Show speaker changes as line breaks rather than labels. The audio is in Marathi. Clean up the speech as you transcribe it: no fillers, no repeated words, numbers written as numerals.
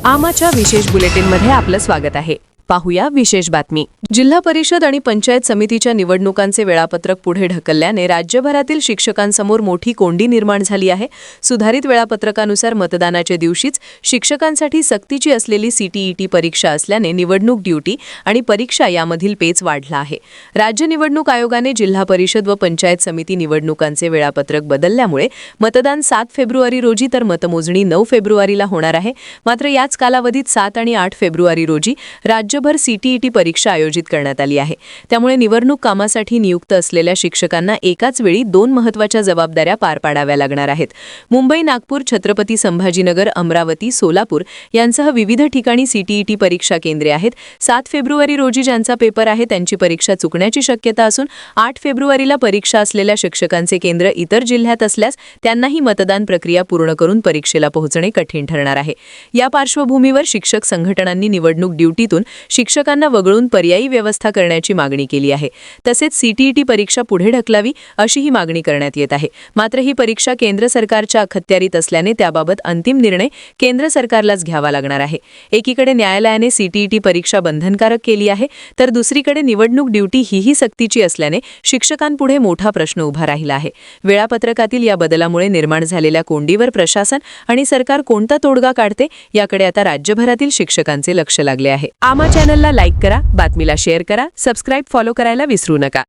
आमाच्या विशेष बुलेटिनमध्ये आपलं स्वागत आहे. पाहूया विशेष बातमी. जिल्हा परिषद आणि पंचायत समितीच्या निवडणुकांचे वेळापत्रक पुढे ढकलल्याने राज्यभरातील शिक्षकांसमोर मोठी कोंडी निर्माण झाली आहे. सुधारित वेळापत्रकानुसार मतदानाच्या दिवशीच शिक्षकांसाठी सक्तीची असलेली सीटीईटी परीक्षा असल्याने निवडणूक ड्युटी आणि परीक्षा यामधील पेच वाढला आहे. राज्य निवडणूक आयोगाने जिल्हा परिषद व पंचायत समिती निवडणुकांचे वेळापत्रक बदलल्यामुळे मतदान 7 फेब्रुवारी रोजी तर मतमोजणी 9 फेब्रुवारीला होणार आहे. मात्र याच कालावधीत 7 आणि 8 फेब्रुवारी रोजी राज्यभर सीटीईटी परीक्षा आयोजित करण्यात आली आहे. त्यामुळे निवडणूक कामासाठी नियुक्त असलेल्या शिक्षकांना एकाच वेळी 2 महत्त्वाच्या जबाबदाऱ्या पार पाडाव्या लागणार आहेत. मुंबई, नागपूर, छत्रपती संभाजीनगर, अमरावती, सोलापूर यांसह विविध ठिकाणी सीटीईटी परीक्षा केंद्रे आहेत. 7 फेब्रुवारी रोजी ज्यांचा पेपर आहे त्यांची परीक्षा चुकण्याची शक्यता असून 8 फेब्रुवारीला परीक्षा असलेल्या शिक्षकांचे केंद्र इतर जिल्ह्यात असल्यास त्यांनाही मतदान प्रक्रिया पूर्ण करून परीक्षेला पोहोचणे कठीण ठरणार आहे. या पार्श्वभूमीवर शिक्षक संघटनांनी निवडणूक ड्युटीतून शिक्षकांना वगळून पर्यायी व्यवस्था करण्याची मागणी केली आहे. तसेच सीटीईटी परीक्षा पुढे ढकलावी अशीही मागणी करण्यात येत आहे. मात्र ही परीक्षा केंद्र सरकारच्या अखत्यारीत असल्याने त्याबाबत अंतिम निर्णय केंद्र सरकारलाच घ्यावा लागणार आहे. एकीकडे न्यायालयाने सीटीईटी परीक्षा बंधनकारक केली आहे, तर दुसरीकडे निवडणूक ड्युटी ही सक्तीची असल्याने शिक्षकांपुढे मोठा प्रश्न उभा राहिला आहे. वेळापत्रकातील या बदलामुळे निर्माण झालेल्या कोंडीवर प्रशासन आणि सरकार कोणता तोडगा काढते याकडे आता राज्यभरातील शिक्षकांचे लक्ष लागले आहे. आमा चॅनलला लाईक करा, बातमीला शेअर करा, सबस्क्राईब फॉलो करायला विसरू नका.